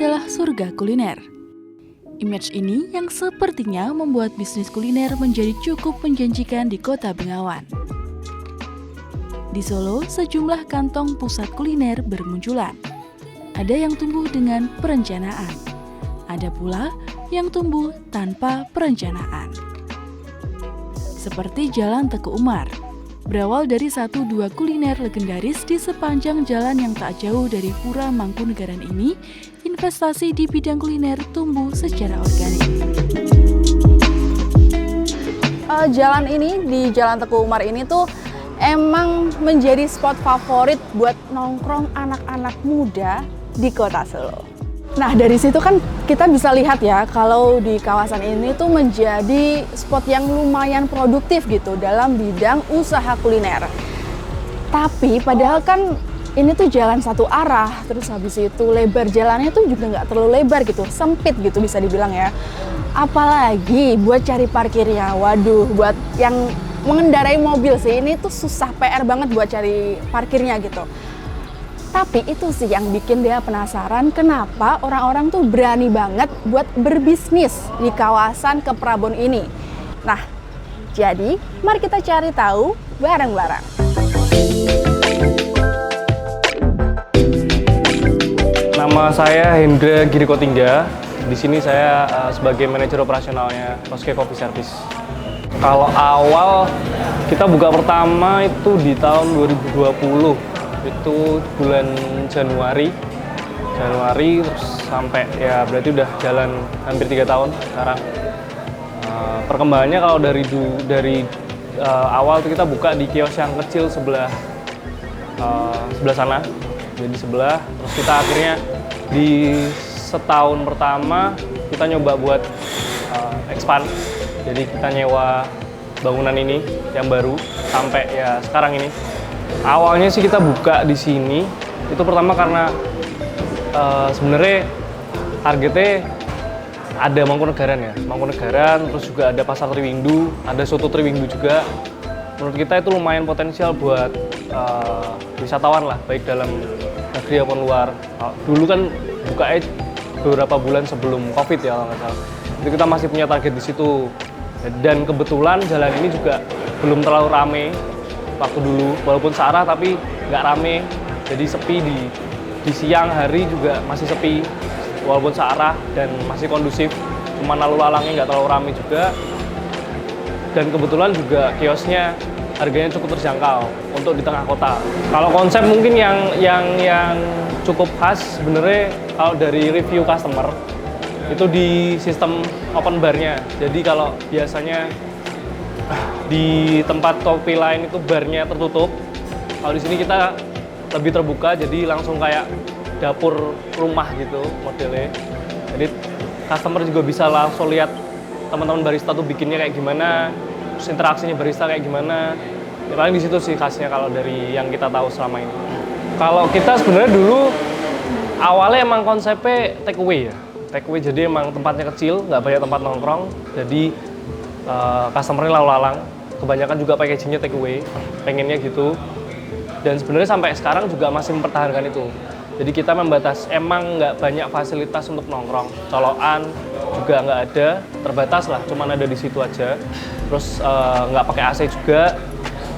adalah surga kuliner. Image ini yang sepertinya membuat bisnis kuliner menjadi cukup menjanjikan di Kota Bengawan. Di Solo, sejumlah kantong pusat kuliner bermunculan. Ada yang tumbuh dengan perencanaan, ada pula yang tumbuh tanpa perencanaan. Seperti Jalan Teguh Umar, berawal dari 1-2 kuliner legendaris di sepanjang jalan yang tak jauh dari Pura Mangkunegaran ini, investasi di bidang kuliner tumbuh secara organik. Jalan ini di Jalan Teguh Umar ini tuh emang menjadi spot favorit buat nongkrong anak-anak muda di Kota Solo. Nah, dari situ kan kita bisa lihat ya, kalau di kawasan ini tuh menjadi spot yang lumayan produktif gitu dalam bidang usaha kuliner. Tapi padahal kan ini tuh jalan satu arah, terus habis itu lebar jalannya tuh juga nggak terlalu lebar gitu, sempit gitu bisa dibilang ya. Apalagi buat cari parkirnya, waduh, buat yang mengendarai mobil sih ini tuh susah, PR banget buat cari parkirnya gitu. Tapi itu sih yang bikin dia penasaran kenapa orang-orang tuh berani banget buat berbisnis di kawasan Keprabon ini. Nah, jadi mari kita cari tahu bareng-bareng. Nama saya Hendra Girikotingga. Di sini saya sebagai manajer operasionalnya Koske Coffee Service. Kalau awal kita buka pertama itu di tahun 2020. Itu bulan Januari terus sampai ya berarti udah jalan hampir 3 tahun sekarang. Perkembangannya kalau dari awal tuh kita buka di kios yang kecil sebelah sana, jadi sebelah, terus kita akhirnya di setahun pertama kita nyoba buat expand, jadi kita nyewa bangunan ini yang baru sampai ya sekarang ini. Awalnya sih kita buka di sini itu pertama karena sebenarnya targetnya ada Mangkunegaran ya, Mangkunegaran, terus juga ada Pasar Triwindu, ada Soto Triwindu juga. Menurut kita itu lumayan potensial buat wisatawan lah, baik dalam negeri maupun luar. Dulu kan bukanya beberapa bulan sebelum COVID ya kalau nggak salah. Itu kita masih punya target di situ. Dan kebetulan jalan ini juga belum terlalu rame waktu dulu, walaupun searah tapi nggak rame, jadi sepi di siang hari juga masih sepi, walaupun searah dan masih kondusif, cuma lalu lalangnya nggak terlalu rame juga. Dan kebetulan juga kiosnya harganya cukup terjangkau untuk di tengah kota. Kalau konsep mungkin yang cukup khas sebenarnya kalau dari review customer itu di sistem open bar-nya. Jadi kalau biasanya di tempat kopi lain itu barnya tertutup, kalau di sini kita lebih terbuka, jadi langsung kayak dapur rumah gitu modelnya. Jadi customer juga bisa langsung lihat teman-teman barista tuh bikinnya kayak gimana, terus interaksinya barista kayak gimana. Ya, paling di situ sih khasnya kalau dari yang kita tahu selama ini. Kalau kita sebenarnya dulu awalnya emang konsepnya take away ya, take away, jadi emang tempatnya kecil, nggak banyak tempat nongkrong, jadi customer-nya lalu lalang. Kebanyakan juga packaging-nya take away, pengennya gitu. Dan sebenarnya sampai sekarang juga masih mempertahankan itu. Jadi kita emang nggak banyak fasilitas untuk nongkrong. Colokan juga nggak ada, terbatas lah, cuman ada di situ aja. Terus nggak pakai AC juga,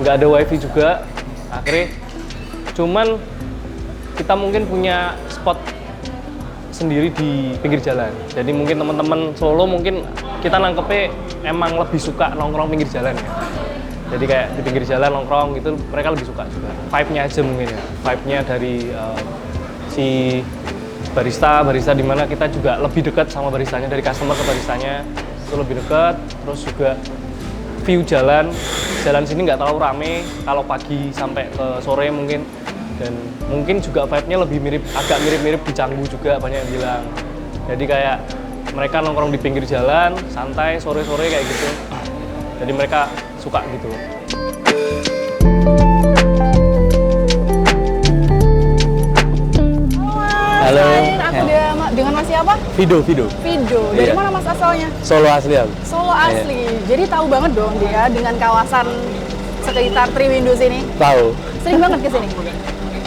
nggak ada wifi juga. Akhirnya cuman kita mungkin punya spot sendiri di pinggir jalan. Jadi mungkin teman-teman Solo mungkin kita nangkepnya emang lebih suka nongkrong pinggir jalan ya. Jadi kayak di pinggir jalan nongkrong gitu mereka lebih suka juga. Vibe-nya aja mungkin ya. Vibe-nya dari si barista di mana kita juga lebih dekat sama baristanya, dari customer ke baristanya itu lebih dekat. Terus juga view jalan sini nggak terlalu rame kalau pagi sampai ke sore mungkin. Dan mungkin juga vibe-nya lebih agak mirip di Canggu juga, banyak yang bilang. Jadi kayak mereka nongkrong di pinggir jalan, santai, sore-sore kayak gitu. Jadi mereka suka gitu. Halo. Aku dengan Mas siapa? Vido. Dari Iya. mana Mas asalnya? Solo asli aku. Solo asli. Jadi tahu banget dong dia dengan kawasan sekitar Triwindu sini. Tahu. Sering banget ke sini.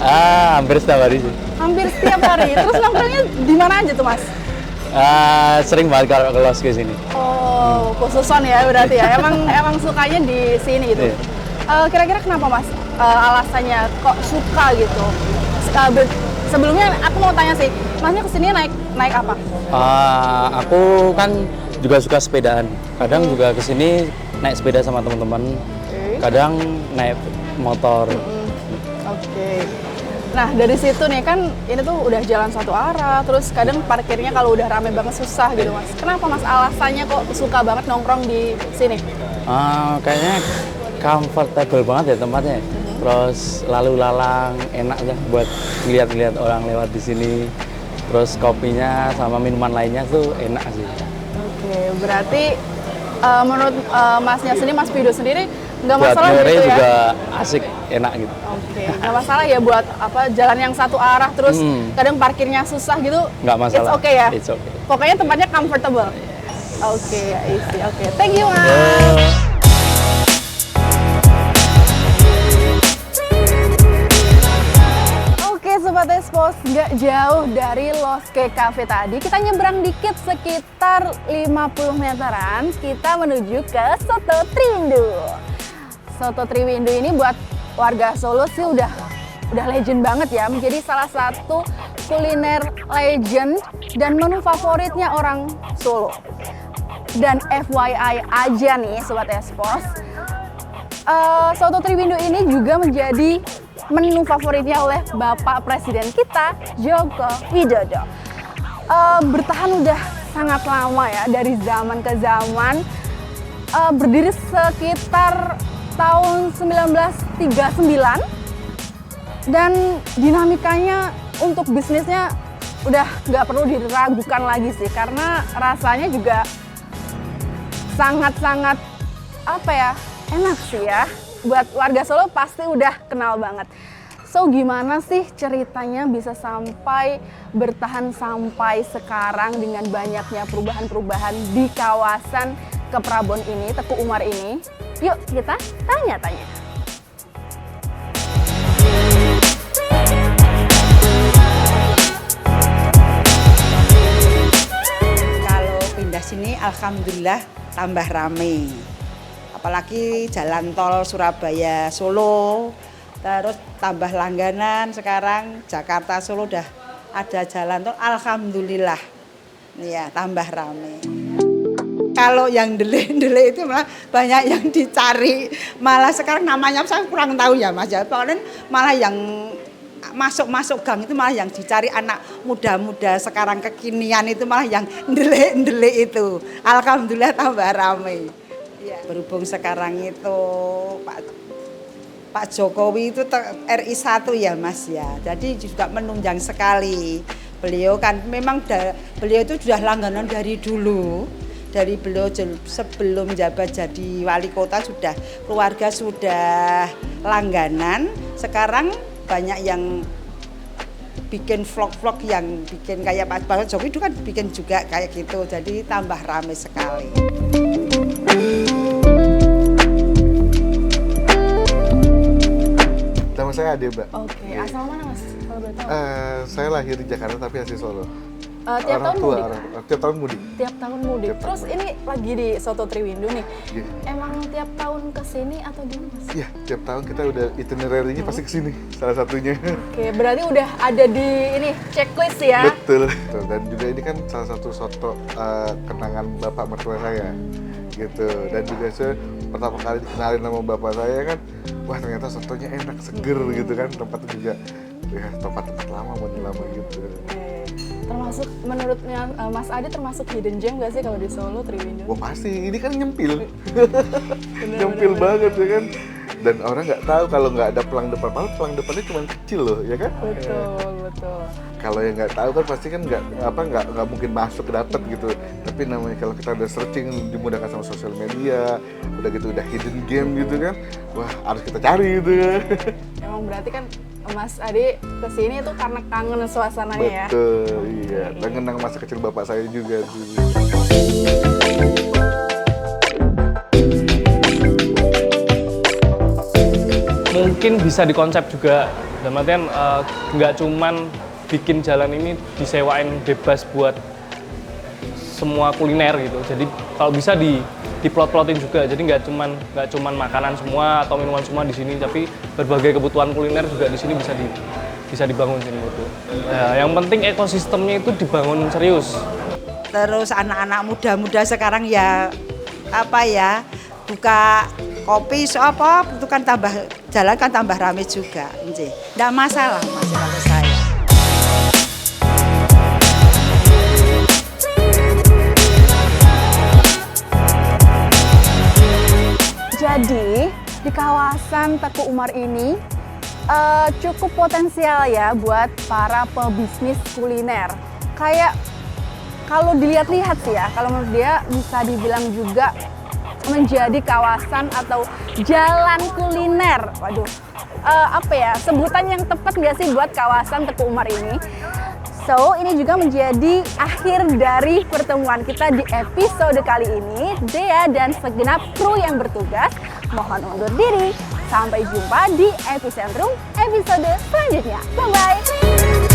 Hampir setiap hari sih. Hampir setiap hari. Terus nongkrongnya di mana aja tuh Mas? Sering banget kalau ke los ke sini. Oh, khususon ya berarti ya. Emang sukanya di sini gitu. Iya. Kira-kira kenapa Mas alasannya kok suka gitu? Sebelumnya aku mau tanya sih, Masnya kesini naik apa? Aku kan juga suka sepedaan. Kadang juga kesini naik sepeda sama teman-teman. Kadang naik motor. Oke. Nah dari situ nih kan ini tuh udah jalan satu arah, terus kadang parkirnya kalau udah rame banget susah gitu Mas. Kenapa Mas alasannya kok suka banget nongkrong di sini? Kayaknya comfortable banget ya tempatnya. Terus lalu lalang enak ya buat lihat-lihat orang lewat di sini. Terus kopinya sama minuman lainnya tuh enak sih. Oke, berarti menurut Masnya sendiri, Mas Pido sendiri nggak Buat masalah nyore gitu ya? juga asik, enak gitu. Oke, nggak masalah ya buat jalan yang satu arah terus kadang parkirnya susah gitu? Nggak masalah. It's okay ya? It's okay. Pokoknya tempatnya comfortable? Oke, isi. Oke, thank you Mas. Sobat Expos, nggak jauh dari Los Ke Cafe tadi, kita nyebrang dikit sekitar 50 meteran, kita menuju ke Soto Triwindu. Soto Triwindu ini buat warga Solo sih udah legend banget ya, menjadi salah satu kuliner legend dan menu favoritnya orang Solo. Dan FYI aja nih Sobat Expos, Soto Triwindu ini juga menjadi menu favoritnya oleh Bapak Presiden kita, Joko Widodo. Bertahan udah sangat lama ya, dari zaman ke zaman. Berdiri sekitar tahun 1939. Dan dinamikanya untuk bisnisnya udah nggak perlu diragukan lagi sih, karena rasanya juga sangat-sangat enak sih ya. Buat warga Solo pasti udah kenal banget. So gimana sih ceritanya bisa sampai bertahan sampai sekarang dengan banyaknya perubahan-perubahan di kawasan Keprabon ini, Teku Umar ini? Yuk kita tanya-tanya. Kalau pindah sini alhamdulillah tambah rame. Apalagi jalan tol Surabaya Solo, terus tambah langganan sekarang Jakarta Solo udah ada jalan tol, alhamdulillah ya tambah rame. Kalau yang dele-dele itu malah banyak yang dicari, malah sekarang namanya saya kurang tahu ya Mas ya, pokoknya malah yang masuk gang itu malah yang dicari anak muda-muda sekarang kekinian itu malah yang dele-dele itu, alhamdulillah tambah rame. Ya, berhubung sekarang itu Pak Jokowi itu RI 1 ya Mas ya, jadi juga menunjang sekali. Beliau kan memang beliau itu sudah langganan dari dulu, dari beliau sebelum jabat jadi wali kota sudah keluarga sudah langganan. Sekarang banyak yang bikin vlog-vlog yang bikin kayak Pak Jokowi itu kan bikin juga kayak gitu, jadi tambah ramai sekali. Nama saya Ade, Mbak. Oke, asal mana Mas? Kalau boleh tahu. Saya lahir di Jakarta tapi asli Solo. Tiap tahun mudik? Tiap tahun mudik. Tiap tahun mudik. Tiap tahun Terus mudik. ini lagi di Soto Triwindu nih. Iya. Emang tiap tahun kesini atau gimana Mas? Iya, tiap tahun kita udah itinerary-nya pasti kesini, salah satunya. Oke, berarti udah ada di ini checklist ya? Betul. Dan juga ini kan salah satu soto kenangan bapak mertua saya, gitu. Dan juga saya pertama kali dikenalin sama bapak saya kan, wah ternyata sotonya enak, seger gitu kan. Tempatnya juga, ya tempat-tempat lama, model lama gitu. Oke. Termasuk menurutnya Mas Adi termasuk hidden gem gak sih kalau di Solo Triwindu? Wah pasti, ini kan nyempil. Nyempil banget ya kan. Dan orang nggak tahu kalau nggak ada pelang depan, malah pelang depannya cuma kecil loh, ya kan? Betul. Kalau yang nggak tahu kan pasti kan nggak mungkin masuk dapet gitu. Tapi namanya kalau kita udah searching dimudahkan sama sosial media, udah gitu udah hidden game gitu kan, wah harus kita cari gitu kan. Emang berarti kan Mas Adi kesini tuh karena kangen suasananya ya? Betul, iya. Kangen sama masa kecil bapak saya juga tuh. Mungkin bisa dikonsep juga Dalam artian nggak cuman bikin jalan ini disewain bebas buat semua kuliner gitu. Jadi kalau bisa diplot-plotin juga. Jadi nggak cuman makanan semua atau minuman semua di sini, tapi berbagai kebutuhan kuliner juga di sini bisa dibangun sini gitu. Yang penting ekosistemnya itu dibangun serius. Terus anak-anak muda-muda sekarang ya buka kopi itu kan tambah jalan kan tambah rame juga. Nggak masalah Mas kalau saya. Jadi di kawasan Teku Umar ini cukup potensial ya buat para pebisnis kuliner. Kayak kalau dilihat-lihat sih ya, kalau menurut dia bisa dibilang juga menjadi kawasan atau jalan kuliner. Waduh, sebutan yang tepat nggak sih buat kawasan Teku Umar ini? So, ini juga menjadi akhir dari pertemuan kita di episode kali ini. Dea dan segenap kru yang bertugas mohon undur diri. Sampai jumpa di Epicentrum episode selanjutnya. Bye-bye!